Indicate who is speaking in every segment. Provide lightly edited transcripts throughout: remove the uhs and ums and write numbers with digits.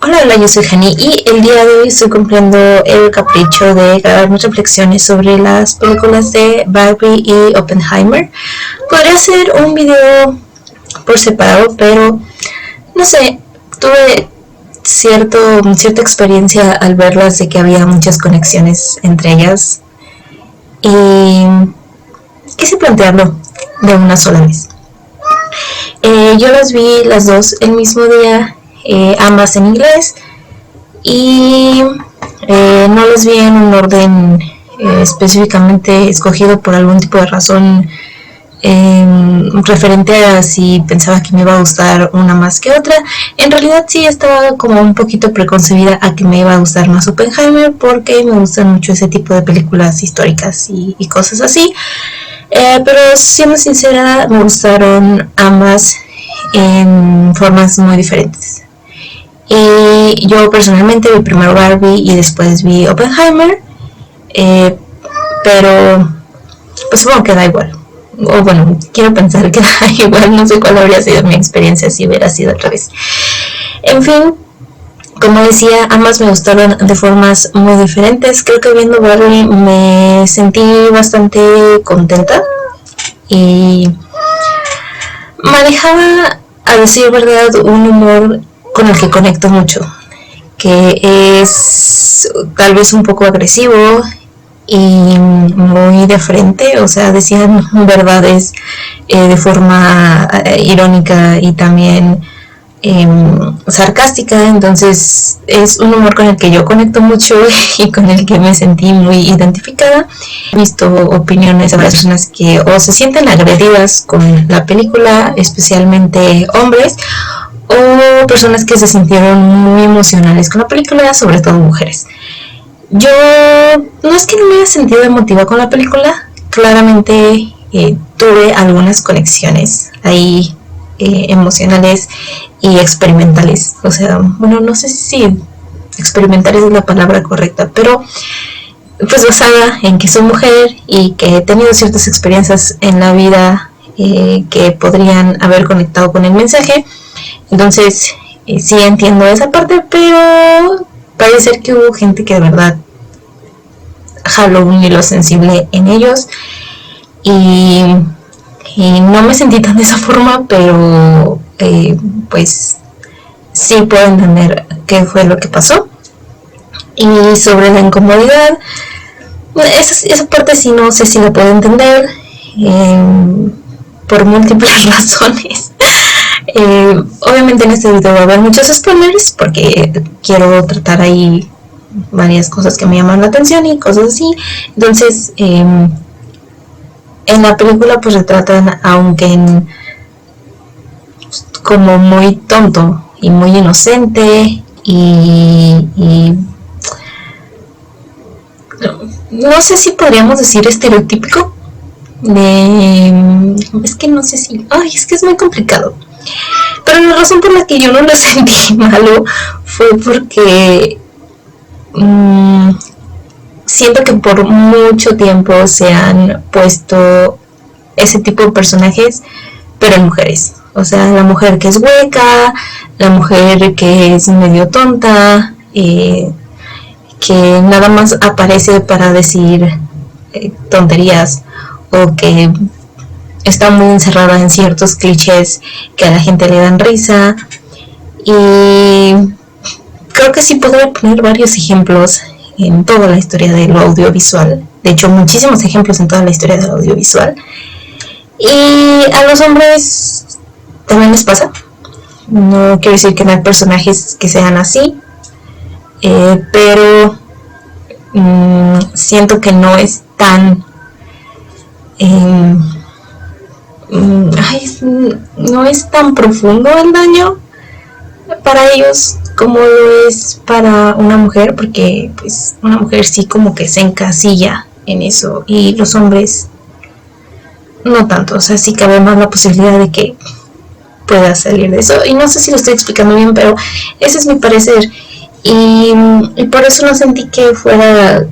Speaker 1: Hola, yo soy Hani y el día de hoy estoy cumpliendo el capricho de grabar mis reflexiones sobre las películas de Barbie y Oppenheimer. Podría hacer un video por separado, pero no sé, tuve cierta experiencia al verlas de que había muchas conexiones entre ellas y quise plantearlo de una sola vez. Yo las vi las dos el mismo día, ambas en inglés, y no las vi en un orden específicamente escogido por algún tipo de razón referente a si pensaba que me iba a gustar una más que otra. En realidad sí estaba como un poquito preconcebida a que me iba a gustar más Oppenheimer, porque me gustan mucho ese tipo de películas históricas y cosas así. Pero siendo sincera, me gustaron ambas en formas muy diferentes. Y yo personalmente vi primero Barbie y después vi Oppenheimer, pero pues supongo que da igual. O bueno, quiero pensar que da igual, no sé cuál habría sido mi experiencia si hubiera sido otra vez. En fin, como decía, ambas me gustaron de formas muy diferentes. Creo que viendo Barbie me sentí bastante contenta y manejaba, a decir verdad, un humor con el que conecto mucho, que es tal vez un poco agresivo y muy de frente, o sea, decían verdades de forma irónica y también sarcástica. Entonces es un humor con el que yo conecto mucho y con el que me sentí muy identificada. He visto opiniones de varias personas que o se sienten agredidas con la película, especialmente hombres, o personas que se sintieron muy emocionales con la película, sobre todo mujeres. Yo no es que no me haya sentido emotiva con la película, claramente tuve algunas conexiones ahí emocionales y experimentales. O sea, bueno, no sé si experimentales es la palabra correcta, pero pues basada en que soy mujer y que he tenido ciertas experiencias en la vida que podrían haber conectado con el mensaje. Entonces sí entiendo esa parte, pero parece ser que hubo gente que de verdad jaló un hilo sensible en ellos y no me sentí tan de esa forma, pero pues sí puedo entender qué fue lo que pasó. Y sobre la incomodidad, esa parte sí no sé si la puedo entender por múltiples razones. Obviamente en este video va a haber muchos spoilers porque quiero tratar ahí varias cosas que me llaman la atención y cosas así. Entonces en la película pues retratan a un Ken como muy tonto y muy inocente y no sé si podríamos decir estereotípico. Es que no sé si... es que es muy complicado. Pero la razón por la que yo no lo sentí malo fue porque siento que por mucho tiempo se han puesto ese tipo de personajes, pero en mujeres. O sea, la mujer que es hueca, la mujer que es medio tonta, que nada más aparece para decir tonterías, o que está muy encerrada en ciertos clichés que a la gente le dan risa. Y creo que sí podría poner varios ejemplos en toda la historia del audiovisual. De hecho, muchísimos ejemplos en toda la historia del audiovisual. Y a los hombres también les pasa. No quiero decir que no hay personajes que sean así, pero siento que no es tan no es tan profundo el daño para ellos como lo es para una mujer, porque pues una mujer sí como que se encasilla en eso y los hombres no tanto. O sea, sí cabe más la posibilidad de que pueda salir de eso, y no sé si lo estoy explicando bien, pero ese es mi parecer. Y por eso no sentí que fuera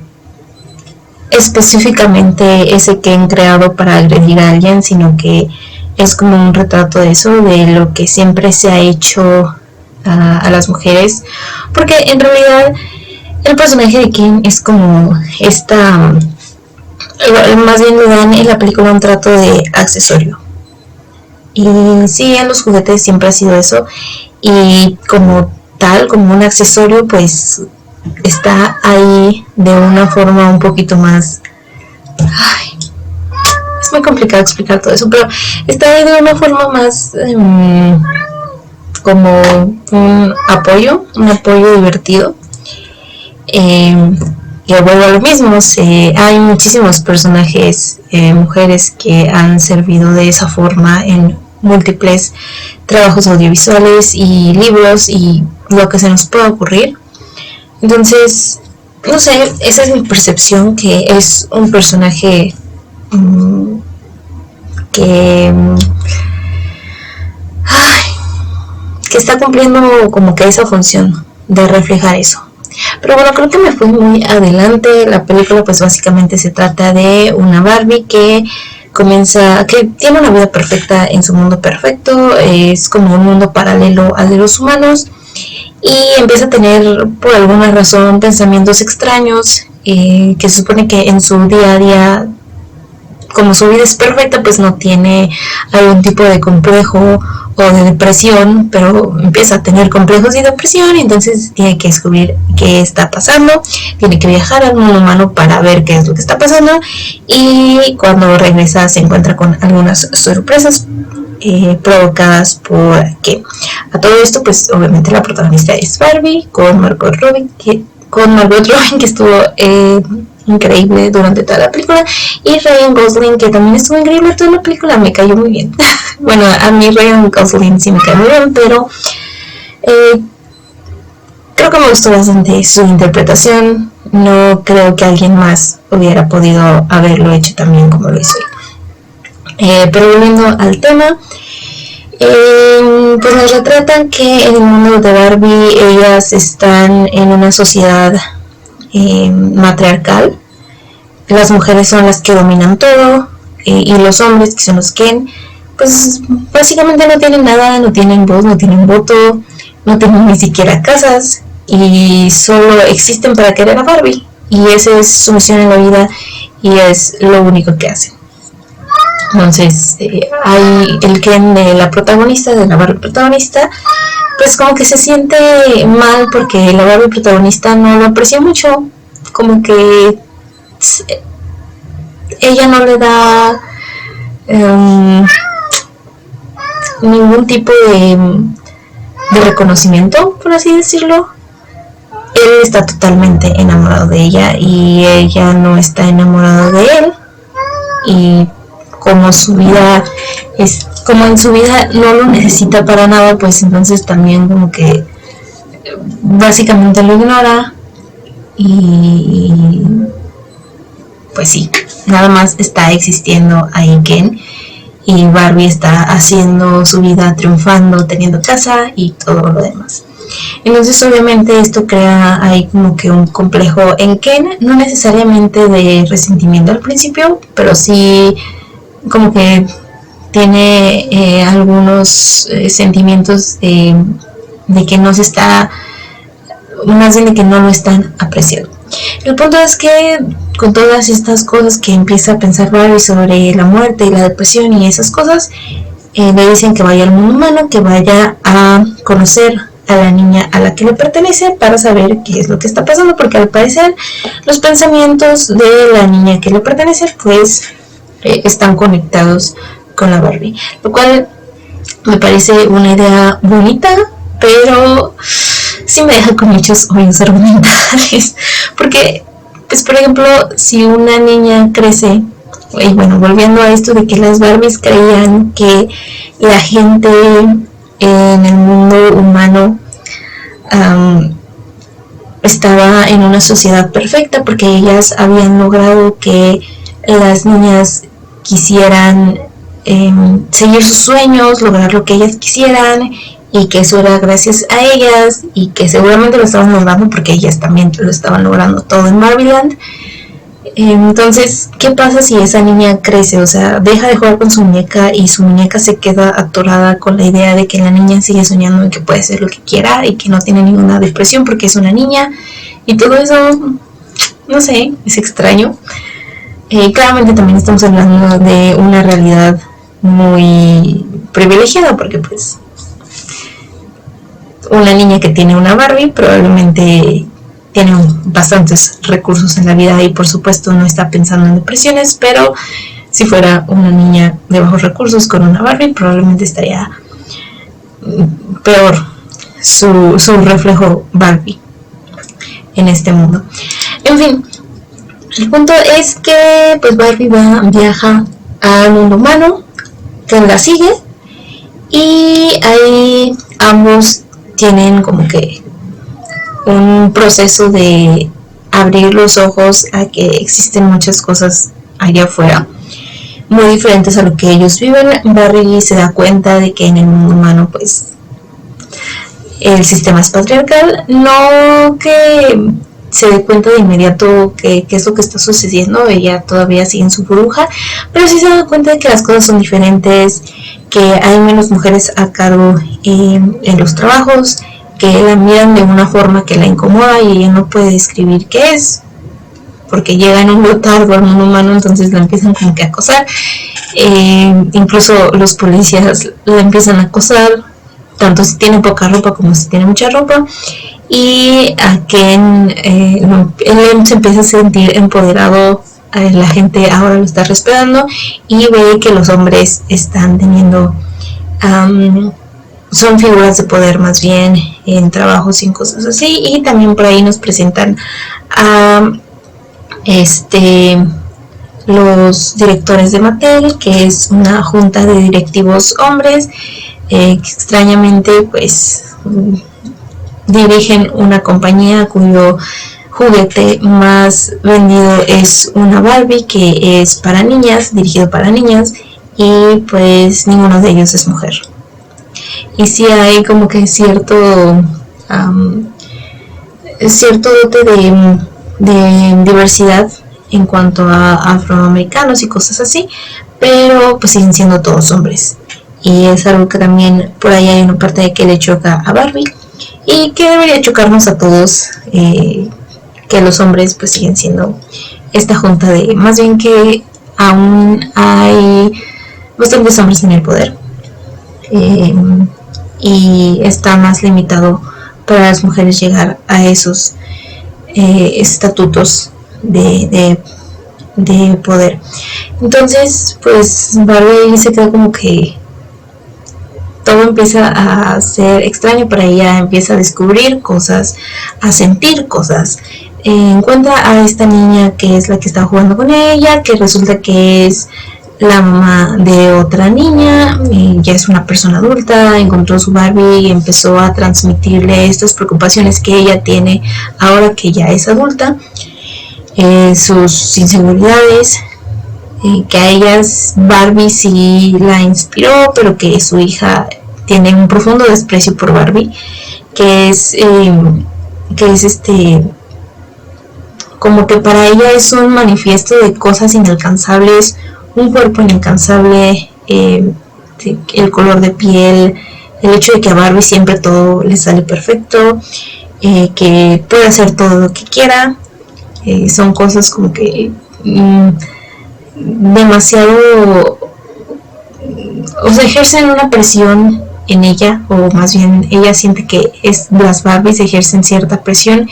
Speaker 1: específicamente ese que han creado para agredir a alguien, sino que es como un retrato de eso, de lo que siempre se ha hecho a las mujeres, porque en realidad el personaje de Ken es como más bien le dan en la película un trato de accesorio. Y sí, en los juguetes siempre ha sido eso, y como tal, como un accesorio, pues está ahí de una forma un poquito más... Ay, es muy complicado explicar todo eso, pero está ahí de una forma más como un apoyo divertido. Que vuelvo a lo mismo, hay muchísimos personajes mujeres que han servido de esa forma en múltiples trabajos audiovisuales y libros y lo que se nos pueda ocurrir. Entonces, no sé, esa es mi percepción, que es un personaje que está cumpliendo como que esa función de reflejar eso. Pero bueno, creo que me fui muy adelante. La película pues básicamente se trata de una Barbie que tiene una vida perfecta en su mundo perfecto, es como un mundo paralelo al de los humanos, y empieza a tener por alguna razón pensamientos extraños, que se supone que en su día a día, como su vida es perfecta, pues no tiene algún tipo de complejo o de depresión, pero empieza a tener complejos y depresión, y entonces tiene que descubrir qué está pasando, tiene que viajar al mundo humano para ver qué es lo que está pasando, y cuando regresa se encuentra con algunas sorpresas provocadas por que a todo esto pues obviamente la protagonista es Barbie con Margot Robbie, que estuvo increíble durante toda la película, y Ryan Gosling, que también estuvo increíble toda la película, me cayó muy bien. Bueno, a mí Ryan Gosling sí me cae muy bien, pero creo que me gustó bastante su interpretación. No creo que alguien más hubiera podido haberlo hecho tan bien como lo hizo él. Pero volviendo al tema, pues nos retratan que en el mundo de Barbie ellas están en una sociedad matriarcal. Las mujeres son las que dominan todo, y los hombres, que son los Ken, pues básicamente no tienen nada, no tienen voz, no tienen voto, no tienen ni siquiera casas, y solo existen para querer a Barbie, y esa es su misión en la vida y es lo único que hacen. Entonces hay el Ken de la protagonista, de la Barbie protagonista, pues como que se siente mal porque la Barbie protagonista no lo aprecia mucho, como que ella no le da ningún tipo de reconocimiento, por así decirlo. Él está totalmente enamorado de ella y ella no está enamorada de él, y como en su vida no lo necesita para nada, pues entonces también como que básicamente lo ignora, y pues sí, nada más está existiendo ahí Ken, y Barbie está haciendo su vida, triunfando, teniendo casa y todo lo demás. Entonces obviamente esto crea ahí como que un complejo en Ken, no necesariamente de resentimiento al principio, pero sí como que tiene algunos sentimientos de que no se está, más bien de que no lo están apreciando. El punto es que con todas estas cosas que empieza a pensar Barbie sobre la muerte y la depresión y esas cosas, le dicen que vaya al mundo humano, que vaya a conocer a la niña a la que le pertenece para saber qué es lo que está pasando, porque al parecer los pensamientos de la niña que le pertenece pues están conectados con la Barbie, lo cual me parece una idea bonita, pero sí me deja con muchos hoyos argumentales, porque pues por ejemplo, si una niña crece, y bueno, volviendo a esto de que las Barbies creían que la gente en el mundo humano estaba en una sociedad perfecta porque ellas habían logrado que las niñas quisieran seguir sus sueños, lograr lo que ellas quisieran, y que eso era gracias a ellas, y que seguramente lo estaban logrando porque ellas también lo estaban logrando todo en Barbieland. Entonces, ¿qué pasa si esa niña crece? O sea, deja de jugar con su muñeca y su muñeca se queda atorada con la idea de que la niña sigue soñando en que puede hacer lo que quiera y que no tiene ninguna depresión porque es una niña y todo eso, no sé, es extraño. Claramente también estamos hablando de una realidad muy privilegiada porque pues una niña que tiene una Barbie probablemente tiene bastantes recursos en la vida y por supuesto no está pensando en depresiones, pero si fuera una niña de bajos recursos con una Barbie probablemente estaría peor su reflejo Barbie en este mundo. En fin, el punto es que pues Barbie viaja al mundo humano, que la sigue, y ahí ambos tienen como que un proceso de abrir los ojos a que existen muchas cosas allá afuera muy diferentes a lo que ellos viven. Barbie se da cuenta de que en el mundo humano pues el sistema es patriarcal, no que se dé cuenta de inmediato qué es lo que está sucediendo, ella todavía sigue en su burbuja, pero sí se da cuenta de que las cosas son diferentes, que hay menos mujeres a cargo en los trabajos, que la miran de una forma que la incomoda y ella no puede describir qué es, porque llega en un leotardo al mundo humano, entonces la empiezan como que a acosar, incluso los policías la empiezan a acosar, tanto si tiene poca ropa como si tiene mucha ropa, y a Ken él se empieza a sentir empoderado, la gente ahora lo está respetando y ve que los hombres están teniendo son figuras de poder más bien en trabajos y cosas así. Y también por ahí nos presentan a los directores de Mattel, que es una junta de directivos hombres que extrañamente pues dirigen una compañía cuyo juguete más vendido es una Barbie que es para niñas, dirigido para niñas, y pues ninguno de ellos es mujer. Y sí hay como que cierto dote de diversidad en cuanto a afroamericanos y cosas así, pero pues siguen siendo todos hombres. Y es algo que también por ahí hay una parte de que le choca a Barbie y que debería chocarnos a todos, que los hombres pues siguen siendo esta junta de, más bien que aún hay bastantes hombres en el poder, y está más limitado para las mujeres llegar a esos estatutos de poder. Entonces pues Barbie se queda como que todo empieza a ser extraño para ella, empieza a descubrir cosas, a sentir cosas. Encuentra a esta niña que es la que está jugando con ella, que resulta que es la mamá de otra niña, ya es una persona adulta, encontró su Barbie y empezó a transmitirle estas preocupaciones que ella tiene ahora que ya es adulta, sus inseguridades, que a ellas Barbie sí la inspiró, pero que su hija tiene un profundo desprecio por Barbie, que es como que para ella es un manifiesto de cosas inalcanzables, un cuerpo inalcanzable, el color de piel, el hecho de que a Barbie siempre todo le sale perfecto, que puede hacer todo lo que quiera, son cosas como que demasiado, o sea, ejercen una presión en ella, o más bien ella siente que las Barbies ejercen cierta presión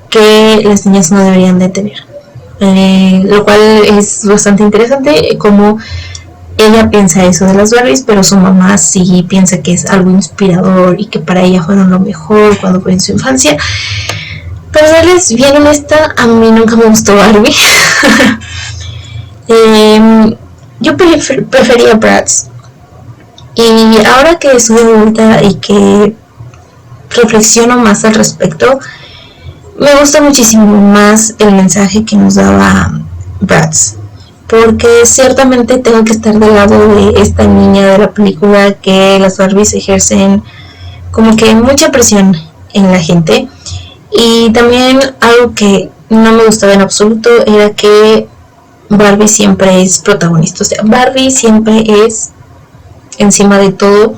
Speaker 1: que las niñas no deberían de tener, lo cual es bastante interesante como ella piensa eso de las Barbies, pero su mamá sí piensa que es algo inspirador y que para ella fueron lo mejor cuando fue en su infancia. Pero serles bien honesta, a mí nunca me gustó Barbie. Yo prefería Bratz, y ahora que estoy adulta y que reflexiono más al respecto, me gusta muchísimo más el mensaje que nos daba Bratz, porque ciertamente tengo que estar del lado de esta niña de la película, que las Barbies ejercen como que mucha presión en la gente, y también algo que no me gustaba en absoluto era que Barbie siempre es protagonista. O sea, Barbie siempre es encima de todo.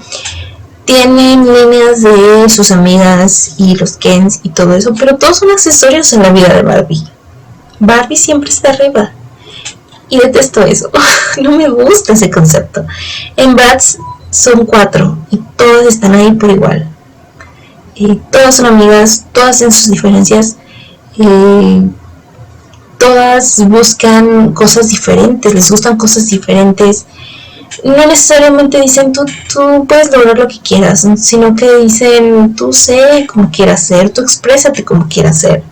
Speaker 1: Tienen líneas de sus amigas y los Kens y todo eso, pero todos son accesorios en la vida de Barbie. Barbie siempre está arriba. Y detesto eso. No me gusta ese concepto. En Bratz son 4 y todas están ahí por igual. Todas son amigas, todas tienen sus diferencias. Todas buscan cosas diferentes, les gustan cosas diferentes. No necesariamente dicen tú puedes lograr lo que quieras, sino que dicen tú sé cómo quieras ser, tú exprésate como quieras ser.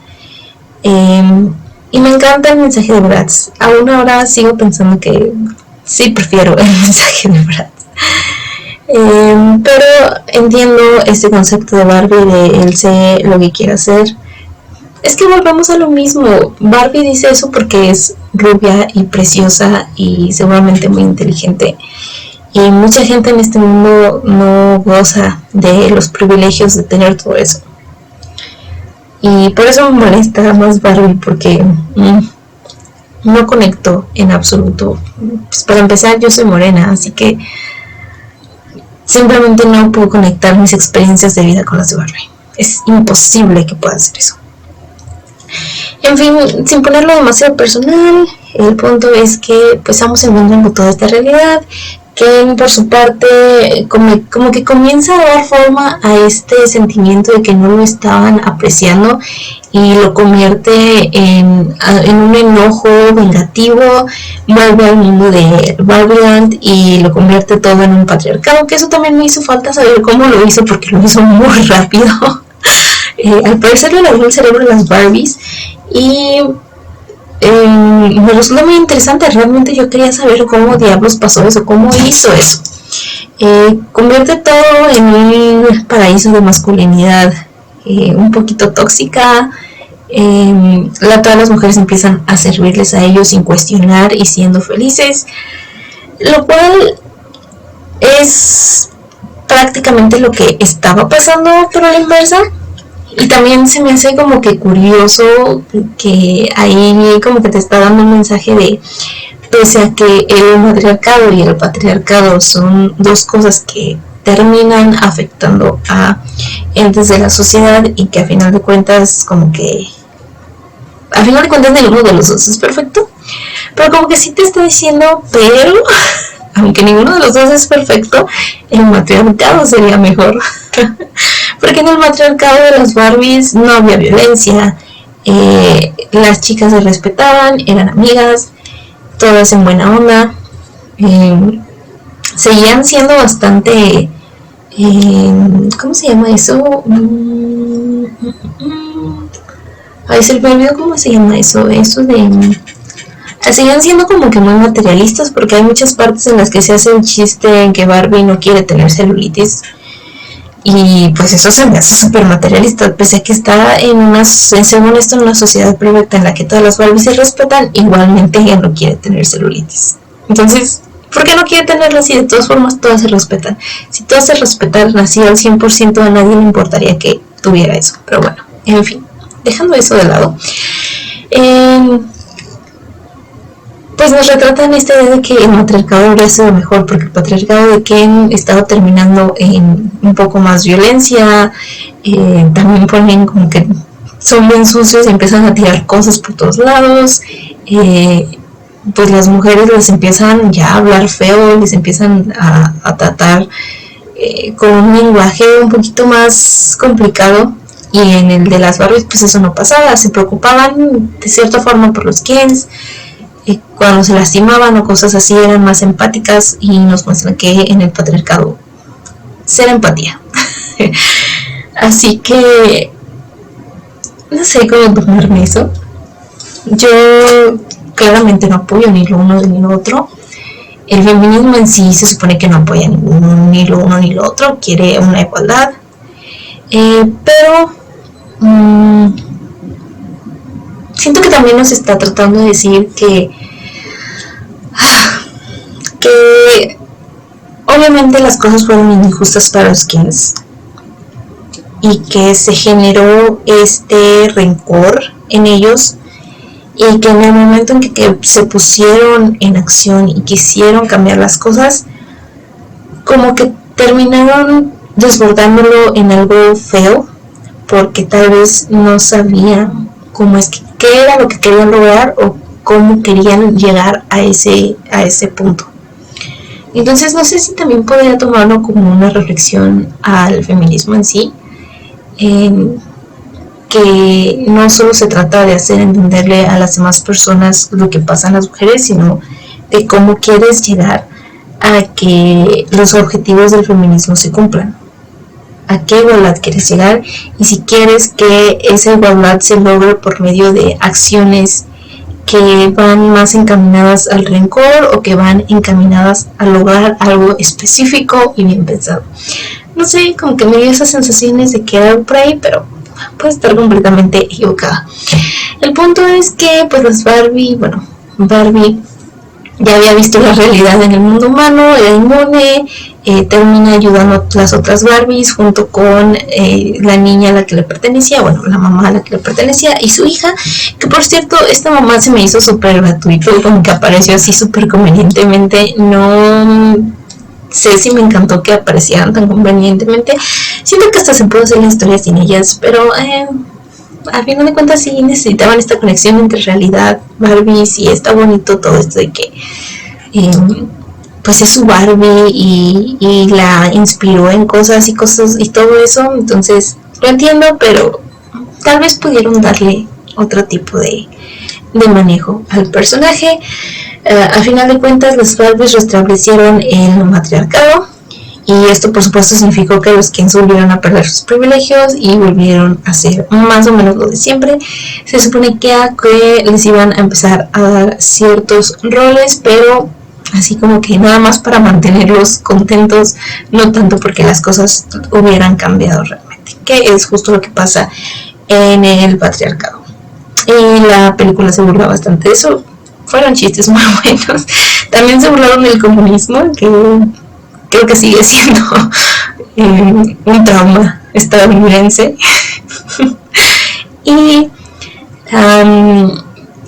Speaker 1: Y me encanta el mensaje de Bratz. Aún ahora sigo pensando que sí prefiero el mensaje de Bratz. Pero entiendo este concepto de Barbie de él sé lo que quiere hacer. Es que volvamos a lo mismo. Barbie dice eso porque es rubia y preciosa y seguramente muy inteligente. Y mucha gente en este mundo no goza de los privilegios de tener todo eso. Y por eso me molesta más Barbie, porque no conecto en absoluto. Pues para empezar, yo soy morena, así que simplemente no puedo conectar mis experiencias de vida con las de Barbie. Es imposible que pueda hacer eso. En fin, sin ponerlo demasiado personal, el punto es que pues estamos encontrando toda esta realidad. Ken por su parte como que comienza a dar forma a este sentimiento de que no lo estaban apreciando y lo convierte en un enojo vengativo, vuelve al mundo de Barbieland y lo convierte todo en un patriarcado, que eso también me hizo falta saber cómo lo hizo porque lo hizo muy rápido. Al parecer le lavó el cerebro a las Barbies y me resulta muy interesante. Realmente yo quería saber cómo diablos pasó eso, cómo hizo eso. Convierte todo en un paraíso de masculinidad un poquito tóxica. Todas las mujeres empiezan a servirles a ellos sin cuestionar y siendo felices, lo cual es prácticamente lo que estaba pasando, pero a la inversa. Y también se me hace como que curioso que ahí como que te está dando un mensaje de, pese a que el matriarcado y el patriarcado son dos cosas que terminan afectando a entes de la sociedad y que a final de cuentas como que a final de cuentas ninguno de los dos es perfecto, pero como que sí te está diciendo, pero aunque ninguno de los dos es perfecto, el matriarcado sería mejor. Porque en el matriarcado de las Barbies no había violencia, las chicas se respetaban, eran amigas, todas en buena onda, seguían siendo bastante, ¿cómo se llama eso? Ay, se me olvidó cómo se llama eso de... Siguen siendo como que muy materialistas, porque hay muchas partes en las que se hace un chiste en que Barbie no quiere tener celulitis. Y pues eso se me hace súper materialista, pese a que está según esto, en una sociedad perfecta en la que todas las Barbies se respetan, igualmente ella no quiere tener celulitis. Entonces, ¿por qué no quiere tenerla si de todas formas todas se respetan? Si todas se respetaran así al 100%, a nadie le importaría que tuviera eso. Pero bueno, en fin, dejando eso de lado, pues nos retratan esta idea de que el matriarcado habría sido mejor, porque el patriarcado de Ken estaba terminando en un poco más violencia. También ponen como que son bien sucios y empiezan a tirar cosas por todos lados. Pues las mujeres les empiezan ya a hablar feo, les empiezan a tratar con un lenguaje un poquito más complicado. Y en el de las Barbies pues eso no pasaba, se preocupaban de cierta forma por los Kens. Cuando se lastimaban o cosas así eran más empáticas, y nos muestran que en el patriarcado ser empatía. Así que no sé cómo tomarme eso. Yo claramente no apoyo ni lo uno ni lo otro. El feminismo en sí se supone que no apoya ni lo uno ni lo otro, quiere una igualdad, pero siento que también nos está tratando de decir que obviamente las cosas fueron injustas para los Kens y que se generó este rencor en ellos y que en el momento en que se pusieron en acción y quisieron cambiar las cosas, como que terminaron desbordándolo en algo feo, porque tal vez no sabían cómo es que qué era lo que querían lograr o cómo querían llegar a ese punto. Entonces no sé si también podría tomarlo como una reflexión al feminismo en sí, que no solo se trata de hacer entenderle a las demás personas lo que pasa en las mujeres, sino de cómo quieres llegar a que los objetivos del feminismo se cumplan, a qué igualdad quieres llegar, y si quieres que esa igualdad se logre por medio de acciones que van más encaminadas al rencor o que van encaminadas a lograr algo específico y bien pensado. No sé, como que me dio esas sensaciones de que era por ahí, pero puede estar completamente equivocada. El punto es que pues las Barbie ya había visto la realidad en el mundo humano, era inmune, termina ayudando a las otras Barbies junto con la niña a la que le pertenecía, bueno, la mamá a la que le pertenecía y su hija, que por cierto, esta mamá se me hizo súper gratuito, como que apareció así súper convenientemente, no sé si me encantó que aparecieran tan convenientemente, siento que hasta se pudo hacer la historia sin ellas, pero al final de cuentas sí necesitaban esta conexión entre realidad, Barbies, y está bonito todo esto de que pues es su Barbie y la inspiró en cosas y todo eso, entonces lo entiendo, pero tal vez pudieron darle otro tipo de manejo al personaje. Al final de cuentas las Barbies restablecieron el matriarcado, y esto por supuesto significó que los Kens volvieron a perder sus privilegios y volvieron a hacer más o menos lo de siempre. Se supone que les iban a empezar a dar ciertos roles, pero así como que nada más para mantenerlos contentos, no tanto porque las cosas hubieran cambiado realmente, que es justo lo que pasa en el patriarcado. Y la película se burla bastante de eso, fueron chistes muy buenos. También se burlaron del comunismo, que creo que sigue siendo un trauma estadounidense. Y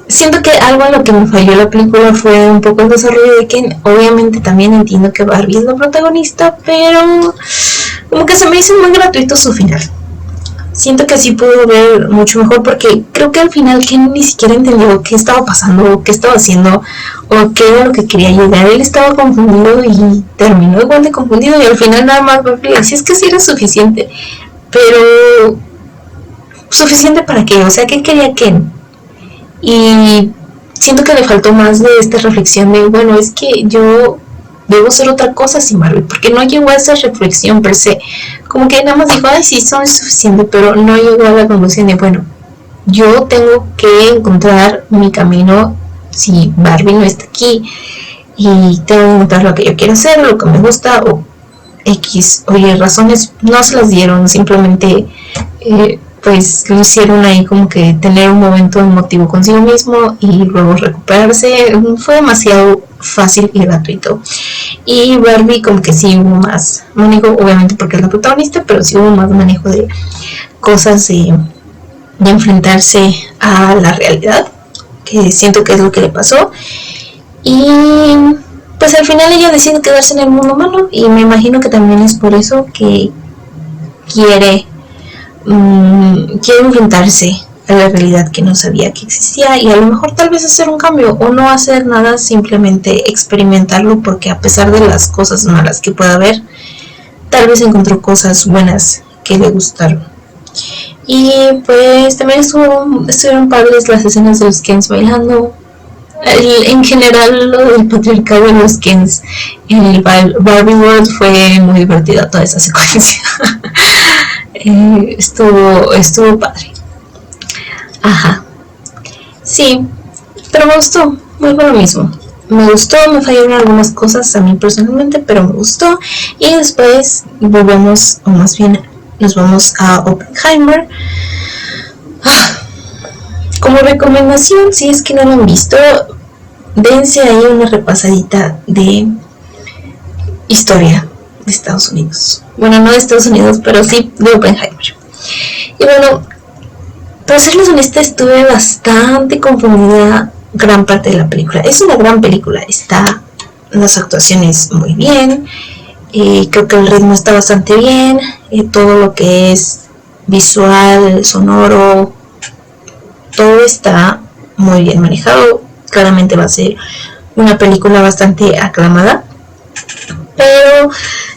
Speaker 1: siento que algo en lo que me falló la película fue un poco el desarrollo de Ken. Obviamente también entiendo que Barbie es la protagonista, pero como que se me hizo muy gratuito su final. Siento que así pudo ver mucho mejor, porque creo que al final Ken ni siquiera entendió qué estaba pasando, qué estaba haciendo o qué era lo que quería llegar. Él estaba confundido y terminó igual de confundido, y al final nada más Barbie le decía, es que sí era suficiente, pero ¿suficiente para qué? O sea, ¿qué quería Ken? Y siento que le faltó más de esta reflexión de, bueno, es que yo debo ser otra cosa sin Barbie, porque no llegó a esa reflexión per se, como que nada más dijo, ay sí, son suficiente, pero no llegó a la conclusión de, bueno, yo tengo que encontrar mi camino si Barbie no está aquí, y tengo que encontrar lo que yo quiero hacer, lo que me gusta, o X o Y razones. No se las dieron, simplemente pues lo hicieron ahí como que tener un momento emotivo consigo mismo y luego recuperarse. Fue demasiado fácil y gratuito. Y Barbie como que sí hubo más manejo, obviamente porque es la protagonista, pero sí hubo más manejo de cosas de enfrentarse a la realidad, que siento que es lo que le pasó. Y pues al final ella decide quedarse en el mundo humano, y me imagino que también es por eso que quiere enfrentarse a la realidad que no sabía que existía, y a lo mejor tal vez hacer un cambio o no hacer nada, simplemente experimentarlo, porque a pesar de las cosas malas que pueda haber, tal vez encontró cosas buenas que le gustaron. Y pues también estuvieron padres las escenas de los Kens bailando. En general lo del patriarcado de los Kens en el Barbie World fue muy divertida toda esa secuencia. Estuvo padre. Ajá. Sí, pero me gustó. Vuelvo a lo mismo. Me gustó, me fallaron algunas cosas a mí personalmente, pero me gustó. Y después volvemos, o más bien nos vamos a Oppenheimer. Como recomendación, si es que no lo han visto, dense ahí una repasadita de historia de Estados Unidos. Bueno, no de Estados Unidos, pero sí de Oppenheimer. Y bueno, para serles honesta, estuve bastante confundida gran parte de la película. Es una gran película, está las actuaciones muy bien, creo que el ritmo está bastante bien, todo lo que es visual, sonoro, todo está muy bien manejado. Claramente va a ser una película bastante aclamada, pero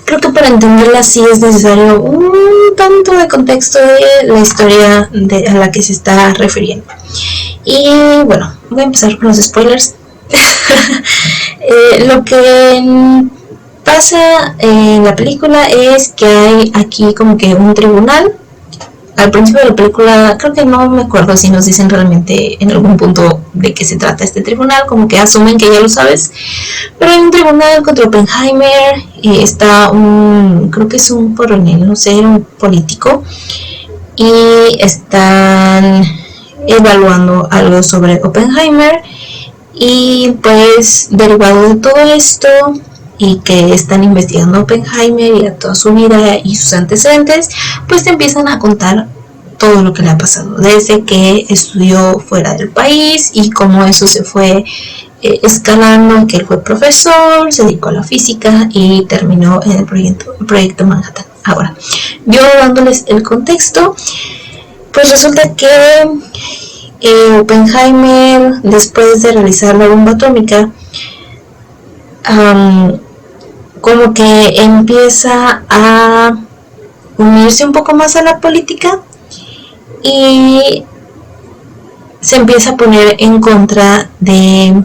Speaker 1: creo que para entenderla sí es necesario un tanto de contexto de la historia a la que se está refiriendo. Y bueno, voy a empezar con los spoilers. Lo que pasa en la película es que hay aquí como que un tribunal. Al principio de la película, creo que no me acuerdo si nos dicen realmente en algún punto de qué se trata este tribunal, como que asumen que ya lo sabes, pero hay un tribunal contra Oppenheimer, está creo que es un coronel, no sé, un político, y están evaluando algo sobre Oppenheimer, y pues derivado de todo esto, y que están investigando a Oppenheimer y a toda su vida y sus antecedentes, pues te empiezan a contar todo lo que le ha pasado, desde que estudió fuera del país y cómo eso se fue escalando, que él fue profesor, se dedicó a la física y terminó en el proyecto Manhattan. Ahora, yo dándoles el contexto, pues resulta que Oppenheimer, después de realizar la bomba atómica, como que empieza a unirse un poco más a la política y se empieza a poner en contra de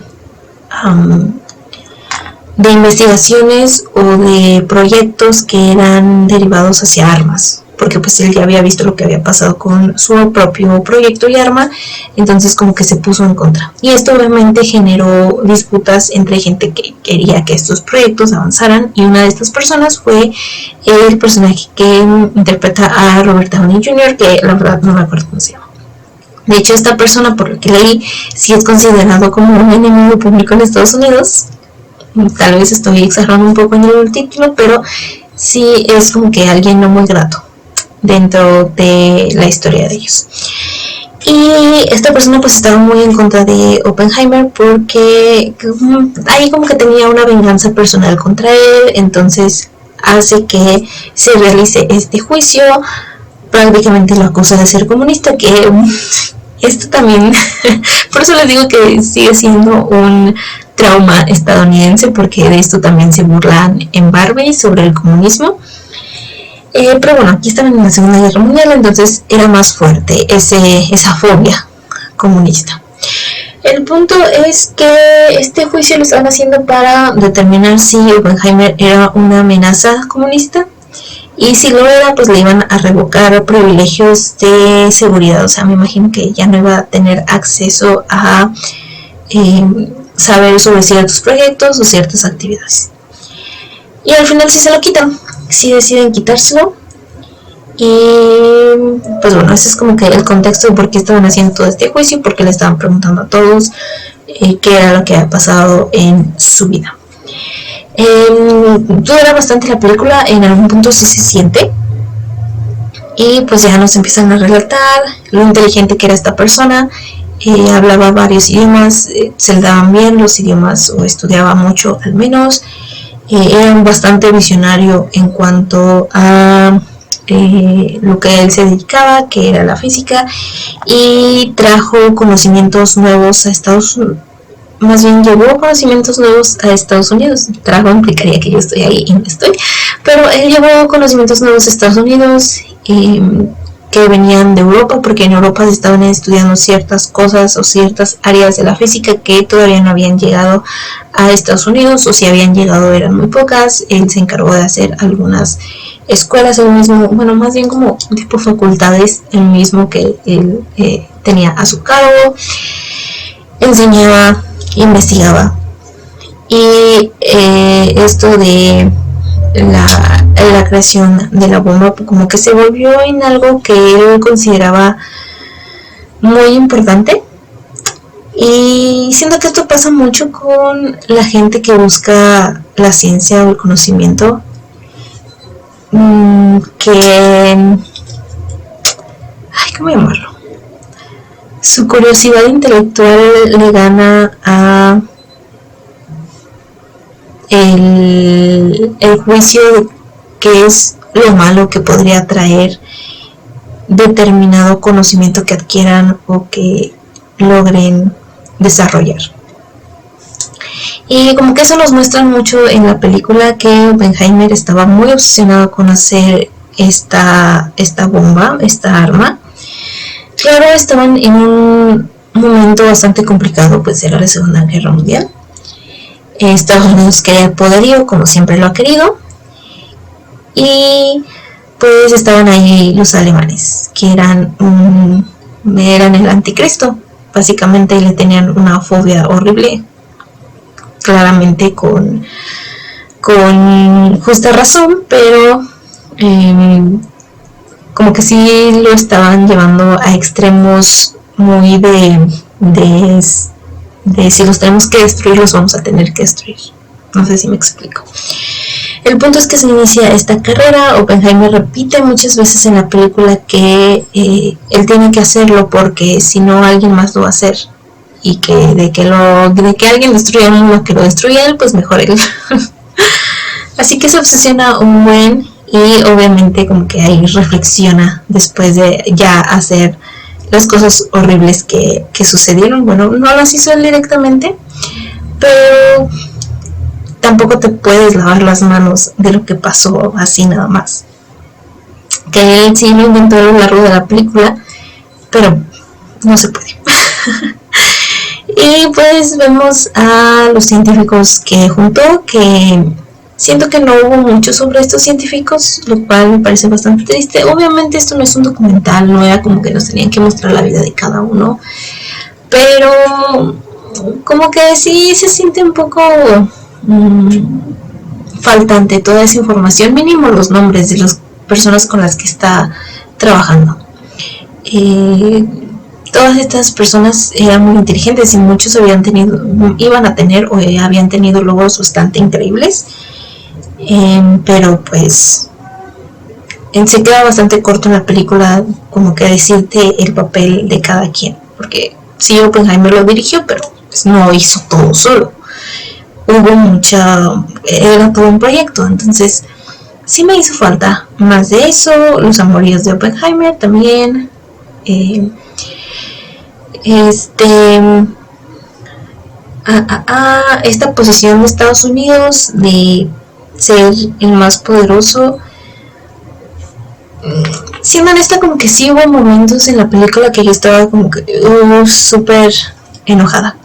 Speaker 1: investigaciones o de proyectos que eran derivados hacia armas, porque pues él ya había visto lo que había pasado con su propio proyecto y arma, entonces como que se puso en contra. Y esto obviamente generó disputas entre gente que quería que estos proyectos avanzaran, y una de estas personas fue el personaje que interpreta a Robert Downey Jr., que la verdad no me acuerdo cómo se llama. De hecho, esta persona, por lo que leí, sí es considerado como un enemigo público en Estados Unidos. Tal vez estoy exagerando un poco en el título, pero sí es como que alguien no muy grato dentro de la historia de ellos. Y esta persona pues estaba muy en contra de Oppenheimer porque ahí como que tenía una venganza personal contra él, entonces hace que se realice este juicio. Prácticamente lo acusa de ser comunista, que esto también por eso les digo que sigue siendo un trauma estadounidense, porque de esto también se burlan en Barbie sobre el comunismo. Pero bueno, aquí estaban en la Segunda Guerra Mundial, entonces era más fuerte esa fobia comunista. El punto es que este juicio lo estaban haciendo para determinar si Oppenheimer era una amenaza comunista, y si lo era, pues le iban a revocar privilegios de seguridad. O sea, me imagino que ya no iba a tener acceso a saber sobre ciertos proyectos o ciertas actividades. Y al final sí se lo quitan, sí deciden quitárselo. Y pues bueno, ese es como que el contexto de por qué estaban haciendo todo este juicio, porque le estaban preguntando a todos qué era lo que había pasado en su vida. Dura bastante la película, en algún punto sí se siente, y pues ya nos empiezan a relatar lo inteligente que era esta persona. Hablaba varios idiomas, se le daban bien los idiomas, o estudiaba mucho al menos. Era bastante visionario en cuanto a lo que él se dedicaba, que era la física, y trajo conocimientos nuevos a Estados Unidos. Más bien llevó conocimientos nuevos a Estados Unidos. Trabajo implicaría que yo estoy ahí y no estoy, pero él llevó conocimientos nuevos a Estados Unidos que venían de Europa, porque en Europa se estaban estudiando ciertas cosas o ciertas áreas de la física que todavía no habían llegado a Estados Unidos, o si habían llegado eran muy pocas. Él se encargó de hacer algunas escuelas, él mismo, bueno, más bien como tipo facultades, él mismo que él tenía a su cargo, enseñaba, investigaba. Y esto de la creación de la bomba como que se volvió en algo que él consideraba muy importante, y siento que esto pasa mucho con la gente que busca la ciencia o el conocimiento, que, ay, ¿cómo llamarlo? su curiosidad intelectual le gana a el juicio de qué es lo malo que podría traer determinado conocimiento que adquieran o que logren desarrollar. Y como que eso nos muestra mucho en la película, que Oppenheimer estaba muy obsesionado con hacer esta bomba, esta arma. Claro, estaban en un momento bastante complicado, pues era la Segunda Guerra Mundial. Estados Unidos quería el poderío, como siempre lo ha querido, y pues estaban ahí los alemanes, que eran el anticristo, básicamente le tenían una fobia horrible, claramente con justa razón, pero como que sí lo estaban llevando a extremos muy de si los tenemos que destruir, los vamos a tener que destruir. No sé si me explico. El punto es que se inicia esta carrera. Oppenheimer repite muchas veces en la película que él tiene que hacerlo porque si no alguien más lo va a hacer, y que de que alguien destruya a uno que lo destruya él, pues mejor él. Así que se obsesiona un buen, y obviamente como que ahí reflexiona después de ya hacer las cosas horribles que sucedieron. Bueno, no las hizo él directamente, pero tampoco te puedes lavar las manos de lo que pasó así nada más. Que él sí lo intentó a lo largo de la película, pero no se puede. Y pues vemos a los científicos que juntó, que siento que no hubo mucho sobre estos científicos, lo cual me parece bastante triste. Obviamente esto no es un documental, no era como que nos tenían que mostrar la vida de cada uno, pero como que sí se siente un poco faltante toda esa información, mínimo los nombres de las personas con las que está trabajando. Todas estas personas eran muy inteligentes y muchos iban a tener o habían tenido logros bastante increíbles, pero pues se queda bastante corto en la película como que decirte el papel de cada quien, porque sí, Oppenheimer lo dirigió, pero pues no hizo todo solo, era todo un proyecto. Entonces sí me hizo falta más de eso, los amoríos de Oppenheimer también. Esta posición de Estados Unidos de ser el más poderoso. Siendo honesta, como que sí hubo momentos en la película que yo estaba como que súper enojada.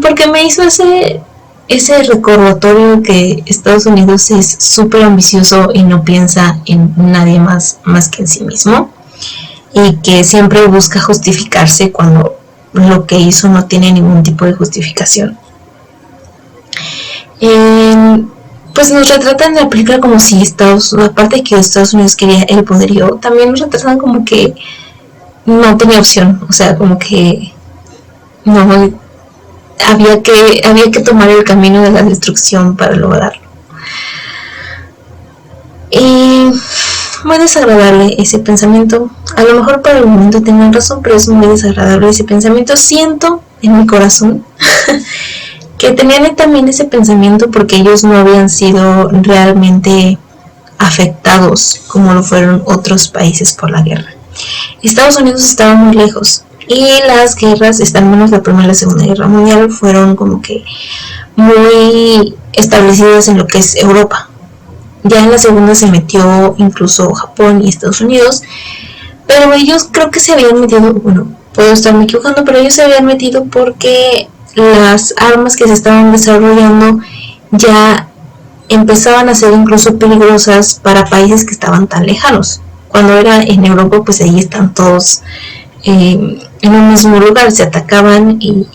Speaker 1: Porque me hizo ese recordatorio que Estados Unidos es súper ambicioso y no piensa en nadie más que en sí mismo, y que siempre busca justificarse cuando lo que hizo no tiene ningún tipo de justificación. Pues nos retratan en la película como si aparte de que Estados Unidos quería el poderío, también nos retratan como que no tenía opción, o sea, como que no había que tomar el camino de la destrucción para lograrlo. Y muy desagradable ese pensamiento. A lo mejor por el momento tengan razón, pero es muy desagradable ese pensamiento. Siento en mi corazón que tenían también ese pensamiento porque ellos no habían sido realmente afectados como lo fueron otros países por la guerra. Estados Unidos estaba muy lejos, y las guerras, al menos la Primera y la Segunda Guerra Mundial, fueron como que muy establecidas en lo que es Europa. Ya en la segunda se metió incluso Japón y Estados Unidos, pero ellos creo que se habían metido, bueno, puedo estarme equivocando, pero ellos se habían metido porque las armas que se estaban desarrollando ya empezaban a ser incluso peligrosas para países que estaban tan lejanos. Cuando era en Europa, pues ahí están todos en un mismo lugar, se atacaban y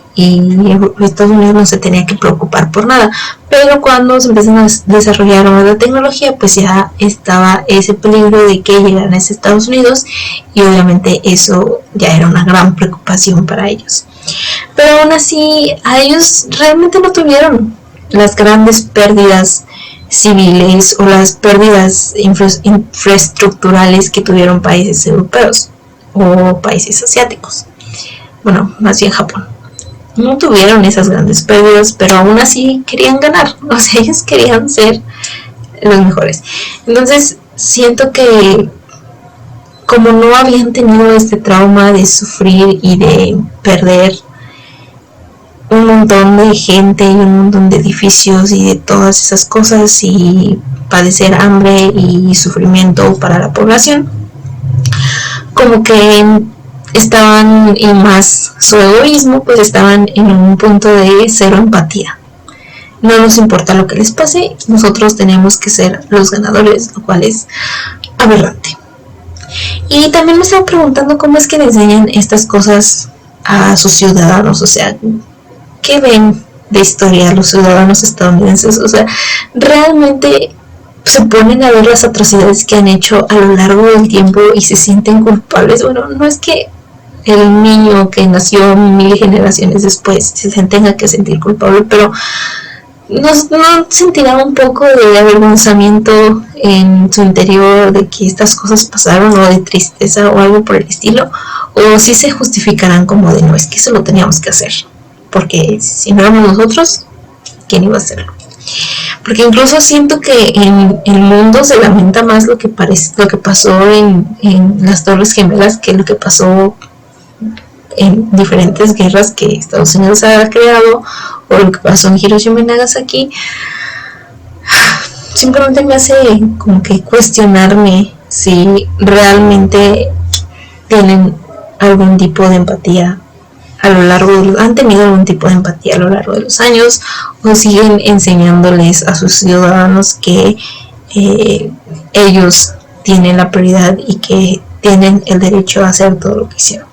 Speaker 1: Estados Unidos no se tenía que preocupar por nada. Pero cuando se empiezan a desarrollar nueva tecnología, pues ya estaba ese peligro de que llegaran a Estados Unidos, y obviamente eso ya era una gran preocupación para ellos. Pero aún así, a ellos realmente no tuvieron las grandes pérdidas civiles o las pérdidas infraestructurales que tuvieron países europeos. o países asiáticos. Bueno, más bien Japón. No tuvieron esas grandes pérdidas, pero aún así querían ganar. O sea, ellos querían ser los mejores. Entonces, siento que como no habían tenido este trauma de sufrir y de perder un montón de gente y un montón de edificios y de todas esas cosas y padecer hambre y sufrimiento para la población, como que estaban, y más su egoísmo, pues estaban en un punto de cero empatía. No nos importa lo que les pase, nosotros tenemos que ser los ganadores, lo cual es aberrante. Y también me estaba preguntando cómo es que le enseñan estas cosas a sus ciudadanos, o sea, ¿qué ven de historia a los ciudadanos estadounidenses? O sea, realmente se ponen a ver las atrocidades que han hecho a lo largo del tiempo y se sienten culpables. Bueno, no es que el niño que nació 1000 generaciones después se tenga que sentir culpable, pero no sentirá un poco de avergonzamiento en su interior de que estas cosas pasaron, o de tristeza o algo por el estilo, o si se justificarán como de no, es que eso lo teníamos que hacer, porque si no éramos nosotros, ¿quién iba a hacerlo? Porque incluso siento que en el mundo se lamenta más lo que pasó en las Torres Gemelas que lo que pasó en diferentes guerras que Estados Unidos ha creado, o lo que pasó en Hiroshima y Nagasaki. Simplemente me hace como que cuestionarme si realmente tienen algún tipo de empatía han tenido algún tipo de empatía a lo largo de los años, o siguen enseñándoles a sus ciudadanos que ellos tienen la prioridad y que tienen el derecho a hacer todo lo que hicieron.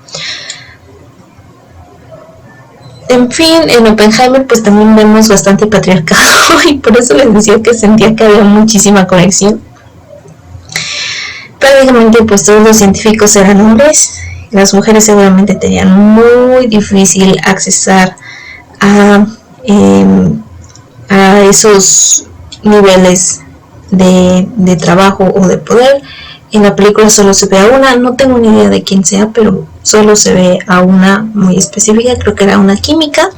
Speaker 1: En fin, en Oppenheimer pues también vemos bastante patriarcado y por eso les decía que sentía que había muchísima conexión. Prácticamente pues todos los científicos eran hombres. Las mujeres seguramente tenían muy difícil accesar a esos niveles de trabajo o de poder. En la película solo se ve a una, no tengo ni idea de quién sea, pero solo se ve a una muy específica, creo que era una química.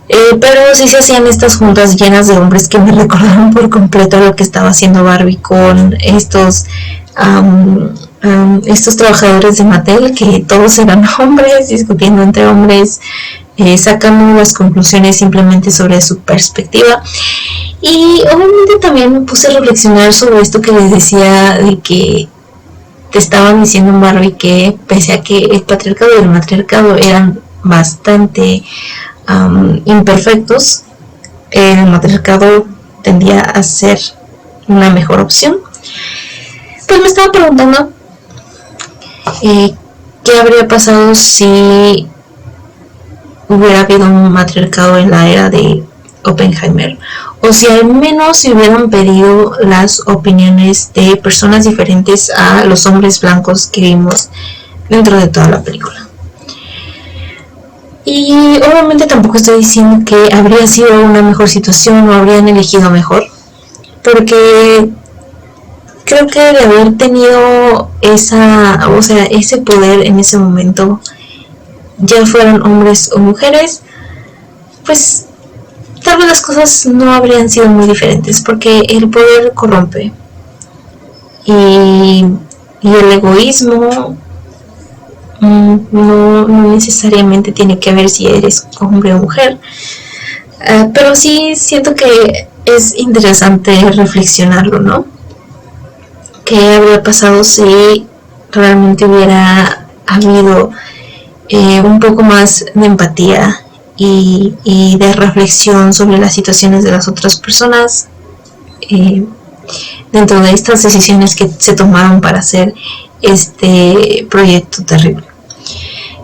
Speaker 1: Pero sí se hacían estas juntas llenas de hombres que me recordaron por completo lo que estaba haciendo Barbie con estos trabajadores de Mattel, que todos eran hombres, discutiendo entre hombres, sacando las conclusiones simplemente sobre su perspectiva. Y obviamente también me puse a reflexionar sobre esto que les decía, de que te estaban diciendo en Barbie que pese a que el patriarcado y el matriarcado eran bastante imperfectos, el matriarcado tendía a ser una mejor opción. Pues me estaba preguntando qué habría pasado si hubiera habido un matriarcado en la era de Oppenheimer, o si al menos se hubieran pedido las opiniones de personas diferentes a los hombres blancos que vimos dentro de toda la película. Y obviamente tampoco estoy diciendo que habría sido una mejor situación o habrían elegido mejor, porque creo que de haber tenido ese poder en ese momento, ya fueran hombres o mujeres, pues tal vez las cosas no habrían sido muy diferentes, porque el poder corrompe y el egoísmo no necesariamente tiene que ver si eres hombre o mujer, pero sí siento que es interesante reflexionarlo, ¿no? ¿Qué habría pasado si realmente hubiera habido un poco más de empatía y de reflexión sobre las situaciones de las otras personas dentro de estas decisiones que se tomaron para hacer este proyecto terrible?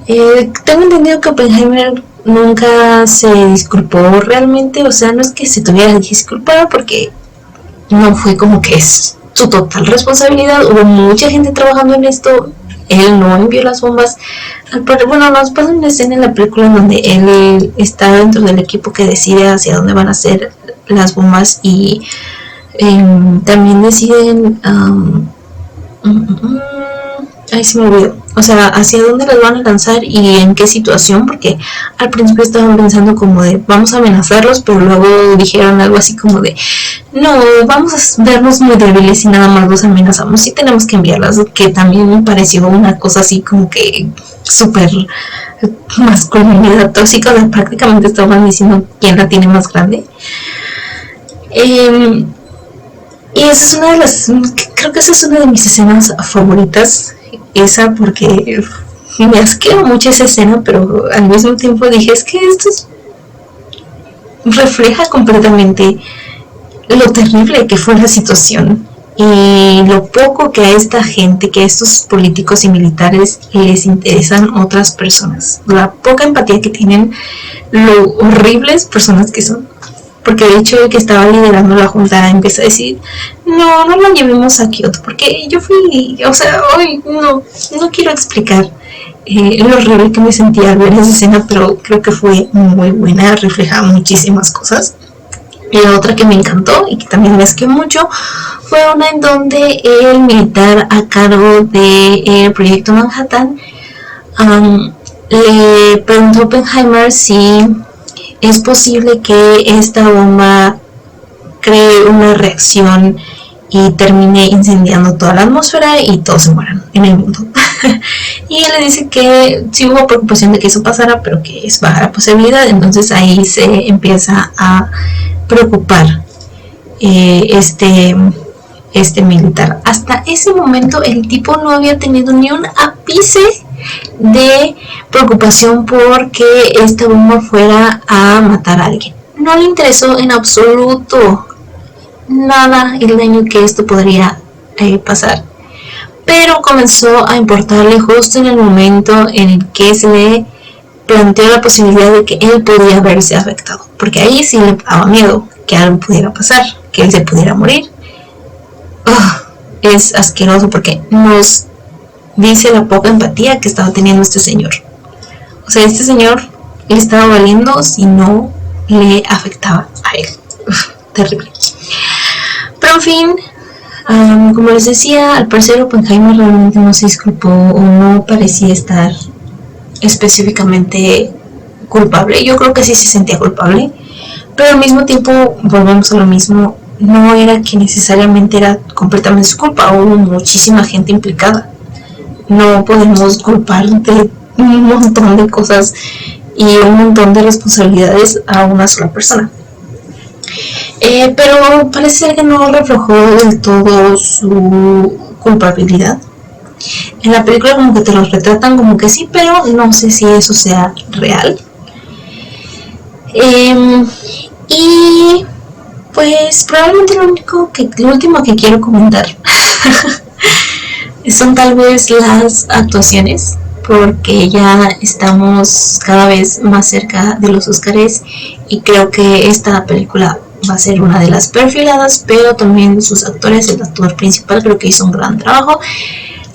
Speaker 1: Tengo entendido que Oppenheimer nunca se disculpó realmente, o sea, no es que se tuviera que disculpar, porque no fue como que es su total responsabilidad, hubo mucha gente trabajando en esto, él no envió las bombas. Bueno, nos pasa una escena en la película en donde él está dentro del equipo que decide hacia dónde van a hacer las bombas, y también deciden Ahí se me olvidó. O sea, hacia dónde las van a lanzar y en qué situación, porque al principio estaban pensando como de vamos a amenazarlos, pero luego dijeron algo así como de no, vamos a vernos muy débiles y nada más los amenazamos, sí tenemos que enviarlas, que también me pareció una cosa así como que súper masculinidad tóxica, de prácticamente estaban diciendo quién la tiene más grande. Y esa es una de las, creo que esa es una de mis escenas favoritas, esa porque me asqueó mucho esa escena, pero al mismo tiempo dije, es que esto refleja completamente lo terrible que fue la situación y lo poco que a esta gente, que a estos políticos y militares les interesan otras personas, la poca empatía que tienen, lo horribles personas que son. Porque de hecho el que estaba liderando la junta empezó a decir, no la llevemos a Kioto, porque yo fui, o sea, hoy no quiero explicar lo horrible que me sentía al ver esa escena, pero creo que fue muy buena, refleja muchísimas cosas. Y la otra que me encantó y que también me asqueó mucho fue una en donde el militar a cargo del proyecto Manhattan le preguntó a Oppenheimer si es posible que esta bomba cree una reacción y termine incendiando toda la atmósfera y todos se mueran en el mundo. Y él le dice que sí hubo preocupación de que eso pasara, pero que es baja la posibilidad. Entonces ahí se empieza a preocupar este militar. Hasta ese momento el tipo no había tenido ni un ápice de preocupación porque esta bomba fuera a matar a alguien. No le interesó en absoluto nada el daño que esto podría pasar, pero comenzó a importarle justo en el momento en el que se le planteó la posibilidad de que él podía verse afectado, porque ahí sí le daba miedo que algo pudiera pasar, que él se pudiera morir. Es asqueroso porque nos dice la poca empatía que estaba teniendo este señor. O sea, este señor le estaba valiendo si no le afectaba a él. Terrible. Pero en fin, como les decía, al parecer Oppenheimer realmente no se disculpó o no parecía estar específicamente culpable. Yo creo que sí se sentía culpable, pero al mismo tiempo volvemos a lo mismo, no era que necesariamente era completamente su culpa, hubo muchísima gente implicada. No podemos culpar de un montón de cosas y un montón de responsabilidades a una sola persona. Pero parece ser que no reflejó del todo su culpabilidad. En la película como que te lo retratan como que sí, pero no sé si eso sea real. Y pues probablemente lo último que quiero comentar son tal vez las actuaciones, porque ya estamos cada vez más cerca de los Óscares y creo que esta película va a ser una de las perfiladas, pero también sus actores, el actor principal creo que hizo un gran trabajo.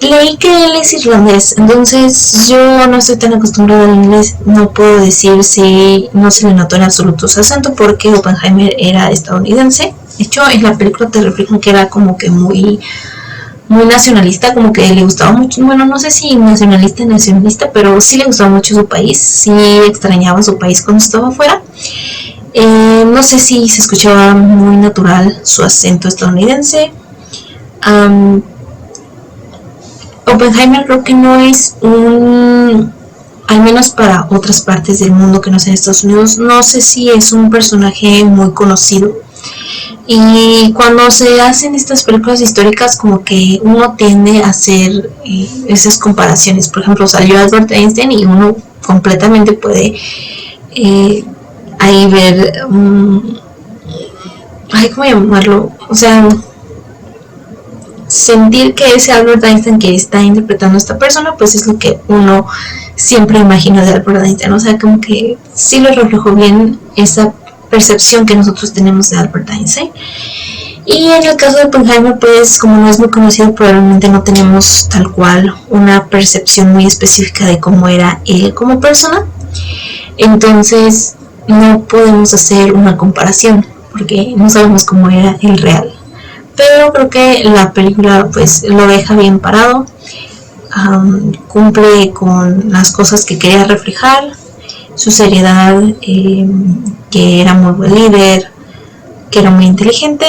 Speaker 1: Leí que él es irlandés, entonces yo no estoy tan acostumbrada al inglés, no puedo decir si no se le notó en absoluto su acento porque Oppenheimer era estadounidense. De hecho, en la película te reflejan que era como que muy nacionalista, como que le gustaba mucho, bueno, no sé si nacionalista, pero sí le gustaba mucho su país, sí extrañaba su país cuando estaba afuera. No sé si se escuchaba muy natural su acento estadounidense. Oppenheimer creo que no es al menos para otras partes del mundo que no sean Estados Unidos, no sé si es un personaje muy conocido. Y cuando se hacen estas películas históricas como que uno tiende a hacer esas comparaciones. Por ejemplo, salió Albert Einstein y uno completamente puede ahí ver ¿cómo llamarlo? O sea, sentir que ese Albert Einstein que está interpretando a esta persona pues es lo que uno siempre imagina de Albert Einstein. O sea, como que sí lo reflejó bien esa percepción que nosotros tenemos de Albert Einstein. Y en el caso de Oppenheimer, pues como no es muy conocido, probablemente no tenemos tal cual una percepción muy específica de cómo era él como persona. Entonces no podemos hacer una comparación porque no sabemos cómo era el real. Pero creo que la película pues lo deja bien parado. cumple con las cosas que quería reflejar, su seriedad, que era muy buen líder, que era muy inteligente,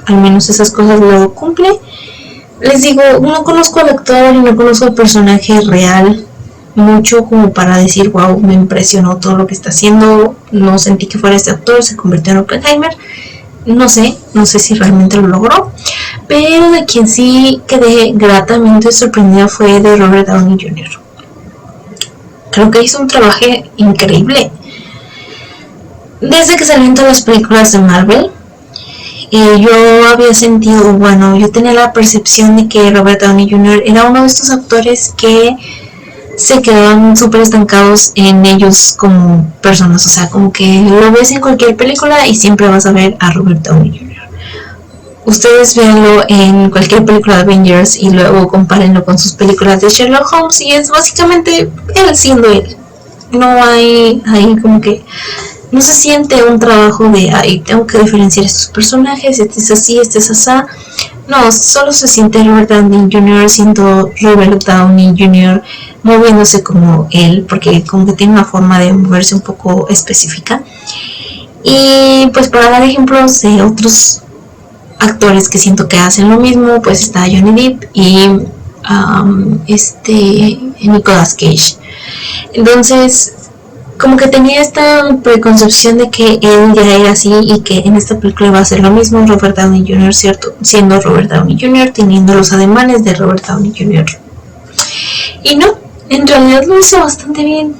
Speaker 1: al menos esas cosas lo cumple. Les digo, no conozco al actor y no conozco al personaje real mucho como para decir, wow, me impresionó todo lo que está haciendo, no sentí que fuera este actor, se convirtió en Oppenheimer. No sé si realmente lo logró, pero de quien sí quedé gratamente sorprendida fue de Robert Downey Jr. Creo que hizo un trabajo increíble. Desde que salieron todas las películas de Marvel, yo había sentido, bueno, yo tenía la percepción de que Robert Downey Jr. era uno de estos actores que se quedaban súper estancados en ellos como personas, o sea, como que lo ves en cualquier película y siempre vas a ver a Robert Downey Jr. Ustedes véanlo en cualquier película de Avengers y luego compárenlo con sus películas de Sherlock Holmes y es básicamente él siendo él. No hay como que no se siente un trabajo de ay, tengo que diferenciar estos personajes, este es así, este es así. No, solo se siente Robert Downey Jr. siendo Robert Downey Jr. moviéndose como él, porque como que tiene una forma de moverse un poco específica. Y pues para dar ejemplos de otros actores que siento que hacen lo mismo, pues está Johnny Depp y Nicolas Cage. Entonces, como que tenía esta preconcepción de que él ya era así y que en esta película iba a ser lo mismo, Robert Downey Jr., ¿cierto? Siendo Robert Downey Jr., teniendo los ademanes de Robert Downey Jr. Y no, en realidad lo hizo bastante bien.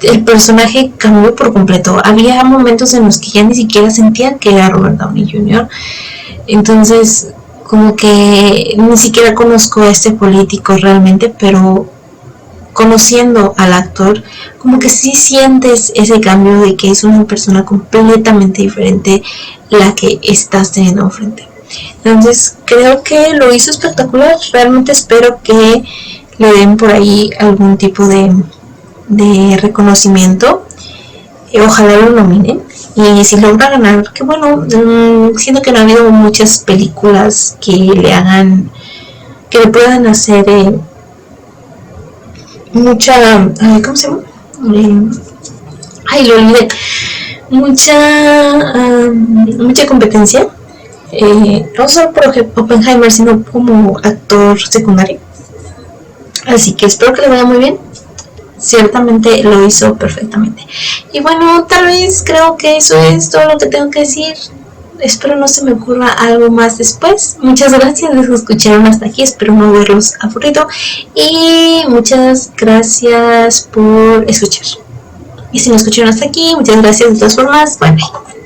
Speaker 1: El personaje cambió por completo. Había momentos en los que ya ni siquiera sentía que era Robert Downey Jr. Entonces, como que ni siquiera conozco a este político realmente, pero conociendo al actor, como que sí sientes ese cambio de que es una persona completamente diferente la que estás teniendo enfrente. Entonces creo que lo hizo espectacular. Realmente espero que le den por ahí algún tipo de reconocimiento. Ojalá lo nominen. Y si logra ganar, que bueno, siento que no ha habido muchas películas que le puedan hacer mucha, ¿cómo se llama? Lo olvidé. Mucha competencia. No solo por Oppenheimer, sino como actor secundario. Así que espero que le vaya muy bien. Ciertamente lo hizo perfectamente. Y bueno, tal vez creo que eso es todo lo que tengo que decir. Espero no se me ocurra algo más después. Muchas gracias de que escucharon hasta aquí. Espero no haberlos aburrido. Y muchas gracias por escuchar. Y si me escucharon hasta aquí, muchas gracias de todas formas. Bye bye.